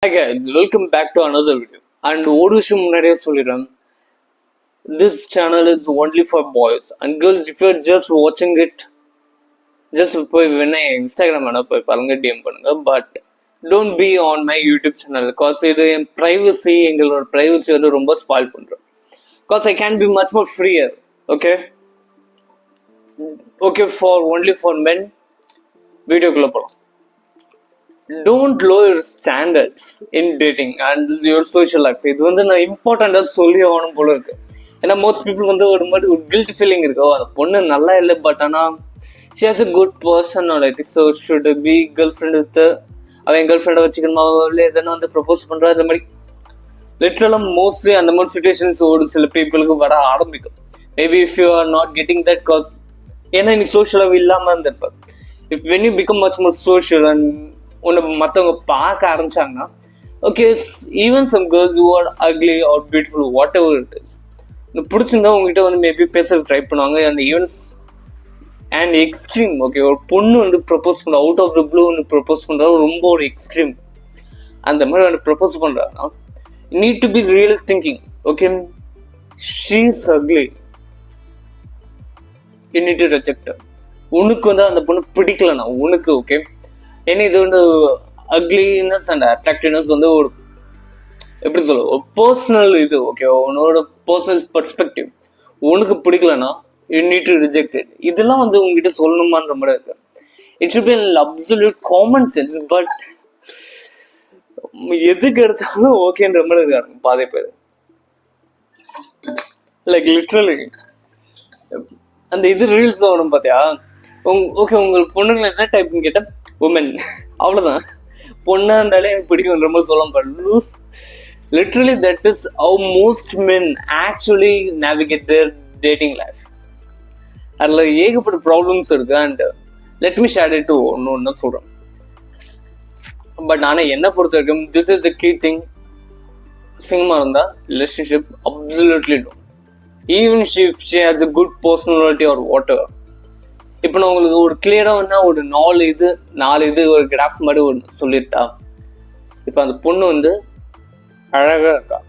Hi guys, welcome back to another video. And ஒரு விஷயம் முன்னாடியே சொல்லிடுறேன், this channel is only for boys and girls. If you're just watching it, just போய் வேணா Instagram வேணா போய் பாருங்க, DM பண்ணுங்க. But don't be on my YouTube channel because இது என் privacy, எங்களோட privacy வந்து ரொம்ப spoil பண்றோம். Because I can be much more freer, okay? Okay, for only for men, வீடியோக்குள்ள போகலாம். Don't lower your standards in dating and your social life. இது வந்து நான் இம்பார்ட்டண்டாக சொல்லி ஆகணும் போல இருக்கு. ஏன்னா மோஸ்ட் பீப்புள் வந்து ஒரு மாதிரி ஒரு கில்ட் ஃபீலிங் இருக்கு. அந்த பொண்ணு நல்லா இல்லை, பட் ஆனால் she has a good personality, so should be girl friend with அவன் கேர்ள் ஃப்ரெண்டை வச்சுக்கணுமா, இல்லை எதனா வந்து ப்ரப்போஸ் பண்ணுறா, இந்த மாதிரி லிட்ரலாக மோஸ்ட்லி அந்த மாதிரி சுச்சுவேஷன்ஸ் ஒரு சில பீப்புளுக்கு வர ஆரம்பிக்கும். Maybe if you are not getting that cause, ஏன்னா நீ சோஷியலாக இல்லாமல் இருந்திருப்ப. If when you become much more social and உன்னை மற்றவங்க பார்க்க ஆரம்பிச்சாங்கன்னா, okay, even some girls who are ugly or beautiful, whatever it is, பிடிச்சிருந்தா உங்ககிட்ட வந்து மேபி பேச ட்ரை பண்ணுவாங்க. And evens and extreme, okay, ஒரு பொண்ணு வந்து ப்ரப்போஸ் பண்ணுறா, அவுட் ஆஃப் த ப்ளூ வந்து ப்ரப்போஸ் பண்ணுறா, ரொம்ப ஒரு எக்ஸ்ட்ரீம் அந்த மாதிரி வந்து ப்ரப்போஸ் பண்ணுறாங்கன்னா, NEET to B real thinking. Okay, she is ugly, you need to reject. உனக்கு வந்து அந்த பொண்ணு பிடிக்கலண்ணா உனக்கு, ஓகே, ஏன்னா இது வந்து அக்லினஸ் அண்ட் அட்ராக்டிவ்னஸ் வந்து ஒரு எப்படி சொல்ல, ஒரு பர்சனல் இது, ஓகே, உன்னோட பர்சனல் பெர்ஸ்பெக்டிவ். உனக்கு பிடிக்கலன்னா you need to reject it. இதெல்லாம் வந்து உங்ககிட்ட சொல்லணுமான்ற மாதிரி இருக்கு. It should be absolute common sense. But எது கிடைச்சாலும் ஓகேன்ற மாதிரி இருக்காங்க பாதி பேர். லைக் லிட்ரலி அந்த இது ரீல்ஸ் வரும் பார்த்தியா, ஓகே, உங்களுக்கு பொண்ணுங்களை என்ன டைப்னு கேட்டால் உமன், அவ்வளோதான். பொண்ணா இருந்தாலே எனக்கு பிடிக்கும் ரொம்ப சொல்ல loose. Literally that is how most men actually navigate their dating life. அதில் ஏகப்பட்ட ப்ராப்ளம்ஸ் இருக்கு. And let me share it to ஒன்று சொல்கிறேன். பட் ஆனால் என்னை பொறுத்த வரைக்கும் this is the key thing. சிங்கமாக இருந்தால் relationship absolutely don't. Even if she has a good personality or whatever. இப்போ நான் உங்களுக்கு ஒரு கிளியராக வேணா ஒரு நாலு இது ஒரு கிராஃப் மாதிரி ஒன்று சொல்லிட்டா, இப்போ அந்த பொண்ணு வந்து அழகாக இருக்கா,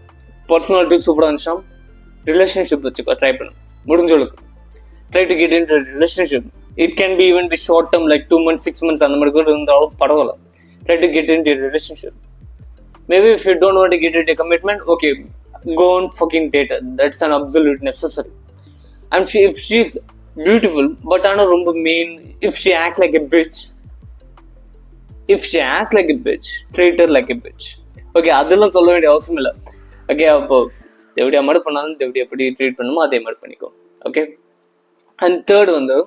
பர்சனாலிட்டி சூப்பராக இருந்துச்சா, ரிலேஷன்ஷிப் வச்சுக்கோ, ட்ரை பண்ணு. முடிஞ்சவளுக்கு try to get in relationship. It can be even be short term, like 2 months 6 months அந்த மாதிரி கூட இருந்தாலும் பரவாயில்ல. Try to get in relationship. Maybe if you don't want to get it a commitment, okay, go on fucking date. That's an absolute necessary. And if she's beautiful but ஆனா ரொம்ப mean, if she act like a bitch, treat her like a bitch. Okay, அதெல்லாம் சொல்ல வேண்டிய அவசியம் இல்லை. Okay, அப்போ தேவடியா மாதிரி பண்ணாலும் தேவடி எப்படி ட்ரீட் பண்ணுமோ அதே மாதிரி பண்ணிக்கோ. ஓகே, அண்ட் தேர்ட் வந்து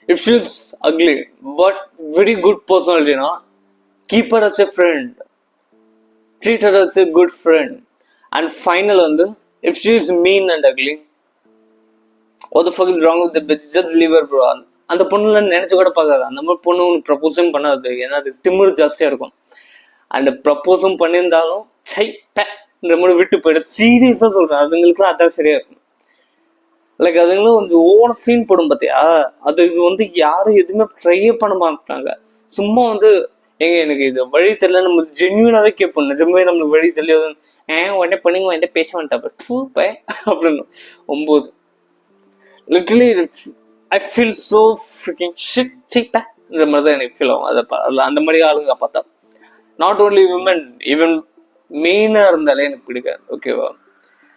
if she is ugly but very good பர்சனாலிட்டினா, keep her as a friend, treat her as a good friend. And final வந்து if she is mean and ugly, what the fuck is wrong with the bitch, just leave her bro. அந்த பொண்ணுல நினைச்சு கூட பார்க்காது. அந்த மாதிரி பொண்ணு உனக்கு ப்ரப்போஸும் பண்ணாது, ஏன்னா அது திமிரு ஜாஸ்தியா இருக்கும். அந்த ப்ரப்போஸும் பண்ணியிருந்தாலும் சை இந்த மாதிரி விட்டு போயிடு. சீரியஸா சொல்றேன், அதுங்களுக்குலாம் அதான் சரியா இருக்கும். லைக் அதுங்களும் கொஞ்சம் ஓவர சீன் போடும் பார்த்தியா, அது வந்து யாரும் எதுவுமே ட்ரையே பண்ண மாட்டாங்க. சும்மா வந்து எனக்கு இது வழி தெரியல, நம்ம ஜென்யூனாவே கேட்போம். நிஜமே நம்மளுக்கு வழி தெரியாது, உடனே பண்ணிங்க என்கிட்ட பேச மாட்டா அப்படின்னு 9. Literally I feel so freaking shit சீப்பா இந்த மாதிரி தான் எனக்கு ஃபீல் ஆகும். அதில் அந்த மாதிரி ஆளுங்க பார்த்தா, நாட் ஓன்லி விமன், ஈவன் மெயினாக இருந்தாலே எனக்கு பிடிக்காது. ஓகேவா,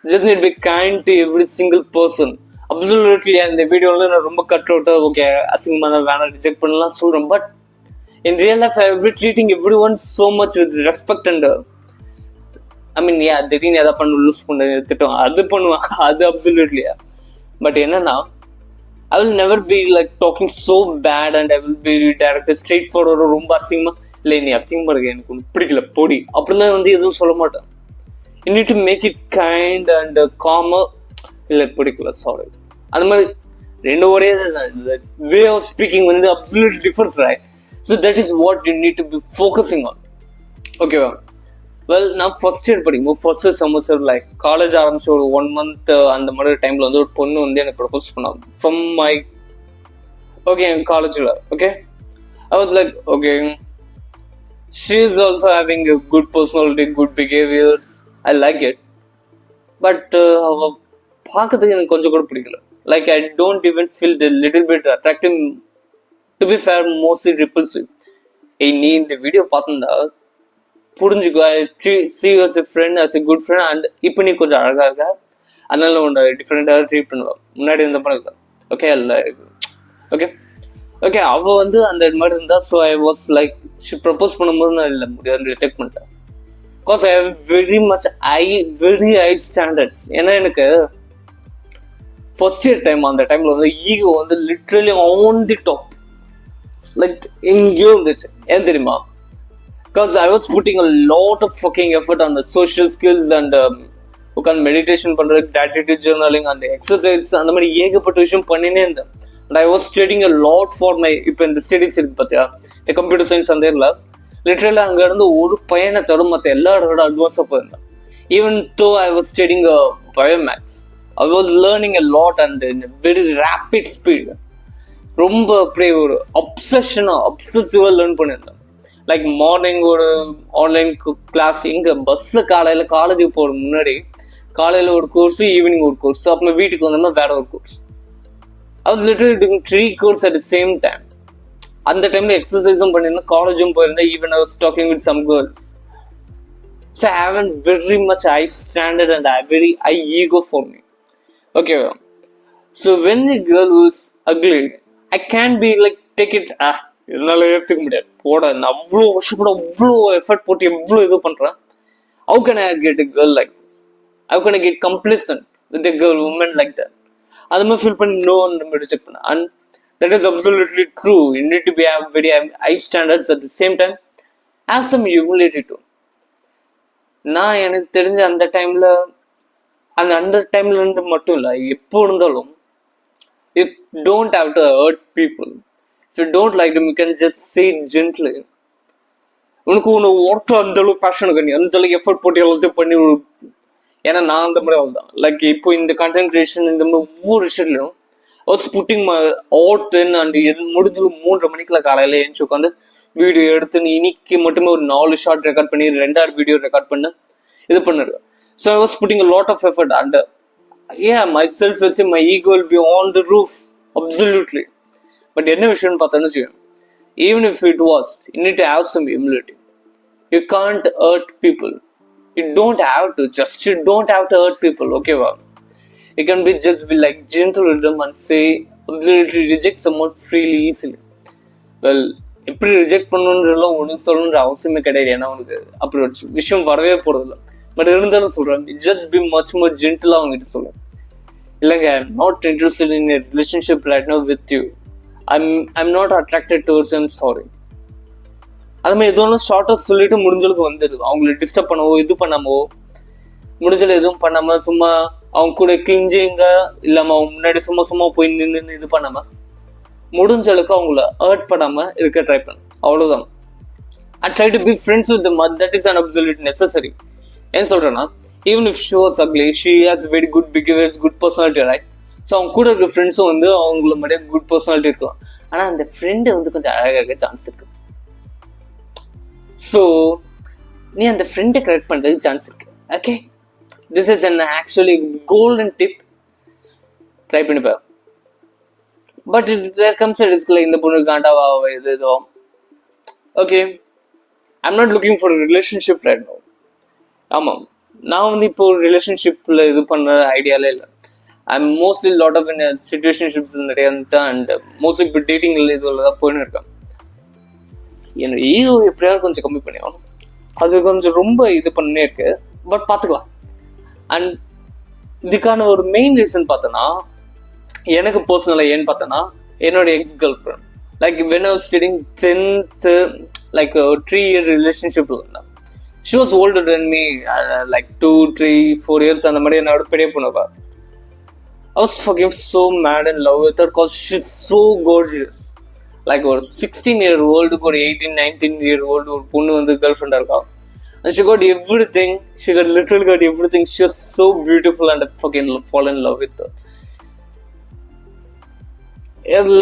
just need be kind to every single person. Absolutely அந்த வீடியோவில் நான் ரொம்ப கட் அவுட்டாக ஓகே அசிங்கமாக தான் வேணாம் ரிஜெக்ட் பண்ணலாம் சொல்கிறேன். But in real life I will be treating everyone so much with respect. And I mean திடீர்னு எதாவது பண்ண லூஸ் பண்ண திட்டம் அது பண்ணுவேன், அது அப்சல்யூட்லியா. பட் என்னன்னா, I will never be like talking so bad and I will be direct straight forward. ரொம்ப அசிங்கமா இல்லை, நீ அசிங்கமா இருக்க, எனக்கு ஒன்று பிடிக்கல பொடி அப்படிலாம் வந்து எதுவும் சொல்ல மாட்டேன். You need to make it kind and calmer. இல்லை பிடிக்கல சாரி, அந்த மாதிரி ரெண்டு ஒரே வே ஆஃப் ஸ்பீக்கிங் வந்து absolute difference, right? So that is what you need to be focusing on. ஓகேவா, வெல், நான் ஃபர்ஸ்ட் இயர் படிக்கும்போது ஃபர்ஸ்ட் செமஸ்டர் லைக் காலேஜ் ஆரம்பிச்சு ஒரு 1 month அந்த மாதிரி டைமில் வந்து ஒரு பொண்ணு வந்து எனக்கு ப்ரப்போஸ் பண்ணாங்க ஃப்ரம் மை என் காலேஜில். Okay, I was like okay She is also having a good personality, good behaviors. I like it. But அவ பார்க்கறதுக்கு எனக்கு கொஞ்சம் கூட பிடிக்கல. Like I don't even feel a little bit attractive. To be fair, mostly repulsive. ஏய் நீ இந்த video பார்த்திருந்தா புரிஞ்சுக்கோ, ஐ see you as a friend, as a good friend, and இப்போ நீ கொஞ்சம் அழகா இருக்க, அதனால உன்னை டிஃப்ரெண்டாக ட்ரீட் பண்ணுவேன். முன்னாடி இருந்த மாதிரி இல்லை. ஓகே இல்லை ஓகே ஓகே அவள் வந்து அந்த மாதிரி இருந்தா. So I was like she propose பண்ணும்போது நான் இல்லை முடியாது ரிஜெக்ட் பண்ணிட்டேன். Because I have very high standards. ஏன்னா எனக்கு ஃபர்ஸ்ட் இயர் டைம், அந்த டைம்ல வந்து ஈகோ வந்து literally on the top. Like எங்கேயோ இருந்துச்சு. ஏன் தெரியுமா? Because I was putting a lot of fucking effort on the social skills and உட்காந்து மெடிடேஷன் பண்றது, gratitude journaling and exercise, அந்த மாதிரி ஏகப்பட்ட விஷயம் பண்ணினே இருந்தேன். And I was studying a lot for my, இப்போ இந்த ஸ்டடிஸ் இருக்கு பார்த்தியா, கம்ப்யூட்டர் சயின்ஸ் அந்த இதில் லிட்ரலி அங்கே இருந்து ஒரு பையனை தவிர மற்ற எல்லாரோட அட்வான்ஸாக போயிருந்தேன். Even though I was studying biomaths, I was learning a lot and in a very rapid speed. ரொம்ப அப்படியே ஒரு அப்சசிவாக லேர்ன் பண்ணியிருந்தேன். லைக் மார்னிங் ஒரு ஆன்லைன் கிளாஸ், எங்கே பஸ்ஸில் காலையில் காலேஜுக்கு போகிற முன்னாடி காலையில் ஒரு கோர்ஸ், ஈவினிங் ஒரு கோர்ஸ், அப்புறம் வீட்டுக்கு வந்தோம்னா வேற ஒரு course. I was literally doing 3 courses at the same time. அந்த டைமில் எக்ஸசைஸும் பண்ணியிருந்தேன், காலேஜும் போயிருந்தேன். Even I was talking with some girls. So I have very much high standard and very high ego for me. ஓகேவா? So when a girl was ugly, I can't be like take it, என்னால் ஏற்றுக்க முடியாது, போட நான் அவ்வளோ வருஷப்பட அவ்வளோ effort போட்டு எவ்வளோ இது பண்ணுறேன். How can I get a girl like this? How can I get complacent with a girl, woman like that? அது மாதிரி ஃபீல் பண்ணி நோ நம்ம ரிஜெக்ட் பண்ண. And that is absolutely true. You need to be have very high standards, at the same time have some humility too. நான் எனக்கு தெரிஞ்ச அந்த டைம்ல இருந்து மட்டும் இல்லை, எப்போ இருந்தாலும் you don't have to hurt people. If you don't like them, you can just say it gently. உனக்கு ஒன்று ஓட்டம் அந்த அளவுக்கு பேஷன் இருக்கு, நீ அந்த அளவுக்கு எஃபர்ட் போட்டு எல்லாத்தையும் பண்ணி. ஏன்னா நான் அந்த மாதிரி அவ்வளோதான். லைக் இப்போ இந்த கண்டென்ட் கிரியேஷன் இந்த மாதிரி ஒவ்வொரு விஷயத்துலையும் was putting my art in. And முடிஞ்சு 3:30 மணிக்குள்ள காலையில் எழுந்துச்சு உட்காந்து வீடியோ எடுத்து இன்னைக்கு மட்டுமே ஒரு 4 ஷார்ட் ரெக்கார்ட் பண்ணி 2 வீடியோ ரெக்கார்ட் பண்ணு இது பண்ணிருக்கேன். So I was pudding a lot of effort and yeah, my self-esteem, my ego will be on the roof, absolutely. But என்ன விஷயம்னு பார்த்தோன்னு வச்சுக்கோங்க, even if it was, you need to have some humility. You can't hurt people. You don't have to hurt people, okay? Wow. You can just be like gentle with them and say, absolutely reject someone freely, easily. Well, எப்படி reject பண்ணணுன்றலாம் ஒன்று சொல்லணுன்ற அவசியமே கிடையாது. ஏன்னா உனக்கு அப்படி ஒரு விஷயம் வரவே போறதில்லை. பட் இருந்தாலும் சொல்றேன், ஜஸ்ட் பி மச் மோர் ஜென்டிலா அவங்ககிட்ட சொல்லுவேன், இல்லைங்க I am not interested in a relationship right now with you, I'm not attracted towards, I'm sorry. அது மாதிரி எதுவும் ஷார்ட்டாக சொல்லிட்டு முடிஞ்சளவுக்கு வந்துடுது. அவங்களை டிஸ்டர்ப் பண்ணவோ இது பண்ணாமோ முடிஞ்சளவு எதுவும் பண்ணாம சும்மா அவங்க கூட கிஞ்சிங்க இல்லாம அவங்க முன்னாடி சும்மா போய் நின்று இது பண்ணாம முடிஞ்ச அளவுக்கு அவங்கள ஹர்ட் பண்ணாம இருக்க ட்ரை பண்ண, அவ்வளவுதான். I try to be friends with them, that is an absolute necessary. ஏன் சொல்றேன்னா, even if she was ugly, she has very good behaviors, good personality, right? So அவங்க கூட இருக்க ஃப்ரெண்ட்ஸும் வந்து அவங்கள மாதிரியே குட் பர்சனாலிட்டி இருக்கலாம். ஆனால் அந்த ஃப்ரெண்டு வந்து கொஞ்சம் அழகாக சான்ஸ் இருக்கு. ஸோ நீ அந்த ஃப்ரெண்டை கரெக்ட் பண்ணுறதுக்கு சான்ஸ் இருக்கு. Okay, this is an actually golden tip, try பண்ணிப்பேன். But there comes a risk, இந்த பொண்ணு காண்டாவா எதோ. Okay, I'm not looking for relationship right now. ஆமாம், நான் வந்து இப்போ ரிலேஷன்ஷிப்பில் இது பண்ண ஐடியாலே இல்லை. I'm mostly lot of in situationships நிறைய இருந்துட்டு அண்ட் மோஸ்ட்லி இப்போ டேட்டிங் இதுல தான் போயின்னு இருக்கேன். என்னோட ஈகோ எப்படியாவது கொஞ்சம் கம்மி பண்ணியாகணும். அது கொஞ்சம் ரொம்ப இது பண்ணே இருக்கு, பட் பார்த்துக்கலாம். அண்ட் இதுக்கான ஒரு மெயின் ரீசன் பார்த்தோன்னா, எனக்கு பர்சனலாக ஏன்னு பார்த்தோன்னா, என்னோட X girl friend, like when I was studying 10th, like 3 year ரிலேஷன்ஷிப்ல இருந்தேன். She was older than me, like 2, 3, 4 years அந்த மாதிரி என்னோட பெரிய பொண்ணுவா. I was fucking so mad in love with her because she's so gorgeous. Like ஒரு 16-year-old ஒரு 18-19-year-old ஒரு பொண்ணு வந்து கேர்ள் ஃப்ரெண்டா இருக்கா. And she got everything. She got literally got everything. She was so beautiful and I fucking fall in love with her.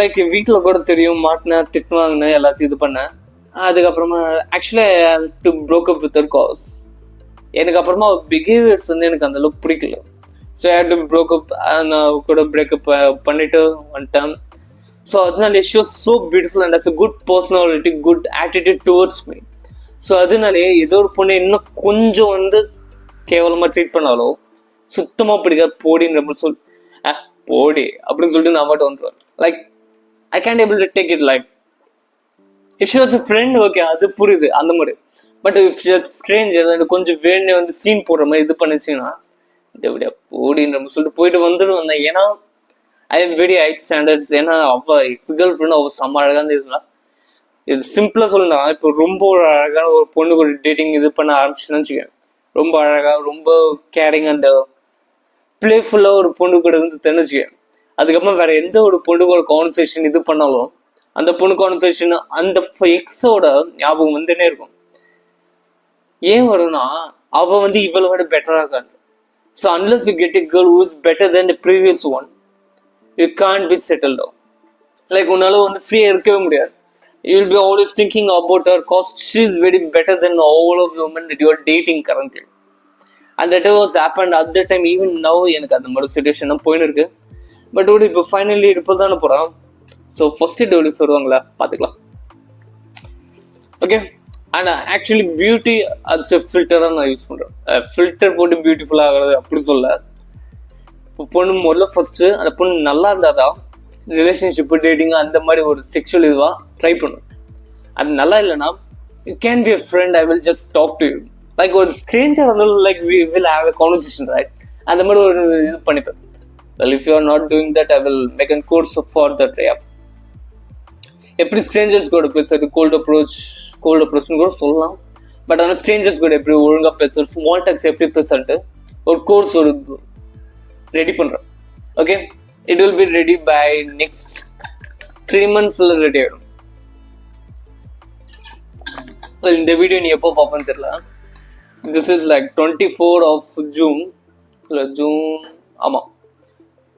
Like வீட்டில் கூட தெரியும், மாட்டின திட்டுவாங்கன்னு எல்லாத்தையும் இது பண்ணேன். அதுக்கப்புறமா actually to broke up with காஸ். எனக்கு அப்புறமா பிஹேவியர்ஸ் வந்து எனக்கு அந்த அளவுக்கு பிடிக்கல. So I to broke up, நான் கூட பிரேக்கப் பண்ணிட்டு வந்துட்டேன். ஸோ அதனால she was so beautiful and as a good personality, good attitude towards me. So அதனாலே ஏதோ ஒரு பொண்ணு இன்னும் கொஞ்சம் வந்து கேவலமாக ட்ரீட் பண்ணாலும் சுத்தமாக பிடிக்காது, போடின்ற மாதிரி போடி அப்படின்னு சொல்லிட்டு நான் மட்டும் வந்துடுவேன். Like I can able to take it like if she was a friend, okay அது புரியுது அந்த மாதிரி. But if she was Stranger கொஞ்சம் வேணே வந்து சீன் போடுற மாதிரி இது பண்ணிச்சுன்னா இந்த எப்படியா போடின்ற மாதிரி சொல்லிட்டு போயிட்டு வந்துடுவேன். ஏன்னா I am very high standards. ஏன்னா அவ எக்ஸ் கேர்ள் ஃப்ரெண்ட் அவள் செம்ம அழகான இருந்தா. இது சிம்பிளா சொல்லலாம், இப்போ ரொம்ப ஒரு அழகான ஒரு பொண்ணுக்கு ஒரு டேட்டிங் இது பண்ண ஆரம்பிச்சுன்னு வச்சுக்கேன், ரொம்ப அழகா ரொம்ப கேரிங் அந்த பிளேஃபுல்லா ஒரு பொண்ணு கூட இருந்து தெரிஞ்சுக்கேன். அதுக்கப்புறம் வேற எந்த ஒரு பொண்ணுக்கு ஒரு கான்வர்சேஷன் இது பண்ணாலும் அந்த பொண்ணு கான்வர்சேஷன் அந்த எக்ஸோட ஞாபகம் வந்துட்டே இருக்கும். ஏன் வரும்னா அவ வந்து இவளை விட பெட்டரா இருக்காங்க. So unless you get a girl who is better then the previous one, you can't be settled down. Like உன்னால வந்து ஃப்ரீயா இருக்கவே முடியாது. You will be always thinking about her because she is very better than all of the women that you are dating currently. And that was happened at that time. Even now எனக்கு அந்த மாதிரி situation தான் போயின்னு இருக்கு. But இப்போ finally இப்போ தானே போகிறோம். ஸோ ஃபர்ஸ்ட் டெவலப்ஸ் வருவாங்களா பார்த்துக்கலாம். ஓகே. அண்ட் ஆக்சுவலி பியூட்டி அது ஃபில்டராக நான் யூஸ் பண்ணுறேன். ஃபில்டர் போட்டு பியூட்டிஃபுல் ஆகிறது அப்படி சொல்ல. இப்போ பொண்ணு முதல்ல ஃபர்ஸ்ட் அந்த பொண்ணு நல்லா இருந்தாதான் ரிலேஷன்ஷிப்பு டேட்டிங் அந்த மாதிரி ஒரு செக்ஷுவல் இதுவாக ட்ரை பண்ணும். அது நல்லா இல்லைன்னா you can be a friend, I will just talk to you. Like ஒரு ஸ்ட்ரேஞ்சர் இருந்தாலும் like we will have a conversation, right? அந்த மாதிரி ஒரு இது பண்ணிப்பேன். Well if you are not doing that, I will make an course for that. எப்படி strangers கூட பேசுறது, கோல்டு அப்ரோச்னு கூட சொல்லலாம். பட் ஆனால் ஸ்ட்ரேஞ்சர்ஸ் கூட எப்படி ஒழுங்காக பேசுறது, ஸ்மால் டாக்ஸ் எப்படி பேசுறது ஒரு கோர்ஸ் ஒரு ரெடி பண்ணுறேன். Okay, it will be ready by next 3 months ready ஆயிடும். இந்த வீடியோ நீ எப்போ பார்ப்பேன்னு தெரியல. This is like 24 of June, இல்லை ஜூன், ஆமாம்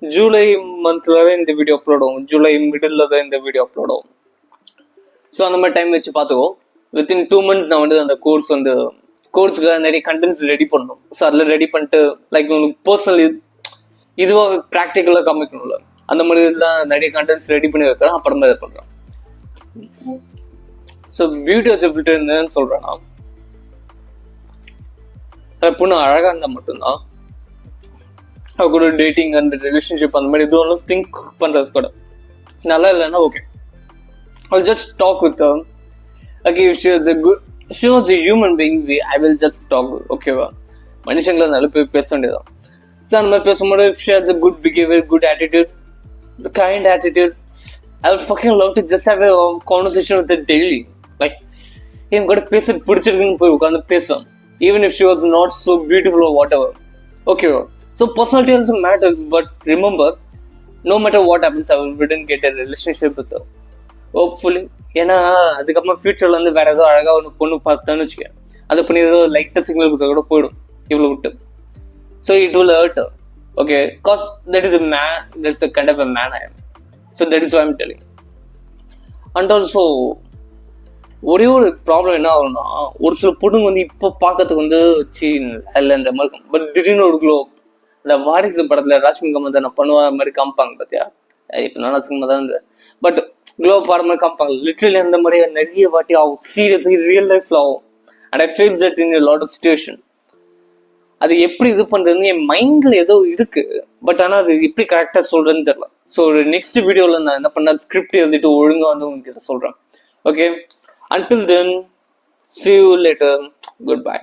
ஜூலை மந்த்ல தான் இந்த வீடியோ அப்லோட் ஆகும். ஜூலை மிடில் தான் இந்த வீடியோ அப்லோட் ஆகும். ஸோ அந்த மாதிரி டைம் வச்சு பார்த்துக்கோ. வித்தின் 2 months நான் வந்து அந்த கோர்ஸுக்கு நிறைய கண்டென்ட்ஸ் ரெடி பண்ணணும். ஸோ அதில் ரெடி பண்ணிட்டு லைக் உங்களுக்கு பர்சனல் இதுவாக ப்ராக்டிக்கலாக காமிக்கணும்ல, அந்த மாதிரி இதெல்லாம் நிறைய கண்டென்ட்ஸ் ரெடி பண்ணி வைக்கிறேன். அப்புறமா இதை பண்ணுறேன். ஸோ பியூட்டி ஆஃப் ஃபில்டர் என்னன்னு சொல்கிறேன்னா, பொண்ணு அழகாக இருந்தால் மட்டும்தான் அவ கூட டேட்டிங் அந்த ரிலேஷன்ஷிப் அந்த மாதிரி இதுவும் திங்க் பண்ணுறது கூட. நல்லா இல்லைன்னா okay, I'll just talk with her. Okay, if she was a human being, I will just talk. ஓகேவா, மனுஷங்களை நல்ல போய் பேச வேண்டியதான். ஸோ அந்த மாதிரி பேசும்போது if she has a good behavior, good attitude, kind attitude, I would fucking love to just have a conversation with her daily. Like என் கூட பேச பிடிச்சிருக்குன்னு போய் உட்காந்து பேசுவேன். Even if she was not so beautiful or whatever. Okay, so personality also matters, but remember, no matter what happens, I wouldn't get a relationship with her. Hopefully. ஏன்னா அதுக்கப்புறம் ஃபியூச்சர்ல வந்து வேற ஏதோ அழகா ஒரு பொண்ணு பார்த்தான்னு வச்சுக்கேன், அதை பண்ணி ஏதோ லைட்டாக சிக்னல் கொடுத்தா கூட போயிடும் இவ்வளோ விட்டு. So it will hurt her, okay? Because that is a man, that's a kind of a man I am. So that is why I'm telling. And also, ஒரே ஒரு ப்ராப்ளம் என்ன ஆகும்னா, ஒரு சில பொண்ணுங்க வந்து இப்போ பார்க்கறதுக்கு வந்து இல்லை இந்த மாதிரி இருக்கும். பட் திடீர்னு ஒரு க்ளோ, இந்த வாரிசு படத்துல ராஷ்மிகா நான் பண்ணுவா மாதிரி காமிப்பாங்க பார்த்தியா? இப்போ நான் ராஷ்மிகா தான் இருந்தேன். பட் க்ளோ பாடுற மாதிரி காமிப்பாங்க. லிட்ரலி அந்த மாதிரி நிறைய வாட்டி ஆகும். சீரியஸ்லி ரியல் லைஃப்ல ஆகும். And I face that in a lot of situation. அது எப்படி இது பண்றதுன்னு என் மைண்ட்ல ஏதோ இருக்கு, பட் ஆனால் அது எப்படி கரெக்டா சொல்றதுன்னு தெரியல. ஸோ ஒரு நெக்ஸ்ட் வீடியோல நான் என்ன பண்ண ஸ்கிரிப்ட் எழுதிட்டு ஒழுங்கா வந்து உங்களுக்கு சொல்றேன். Okay, until then, see you later, goodbye.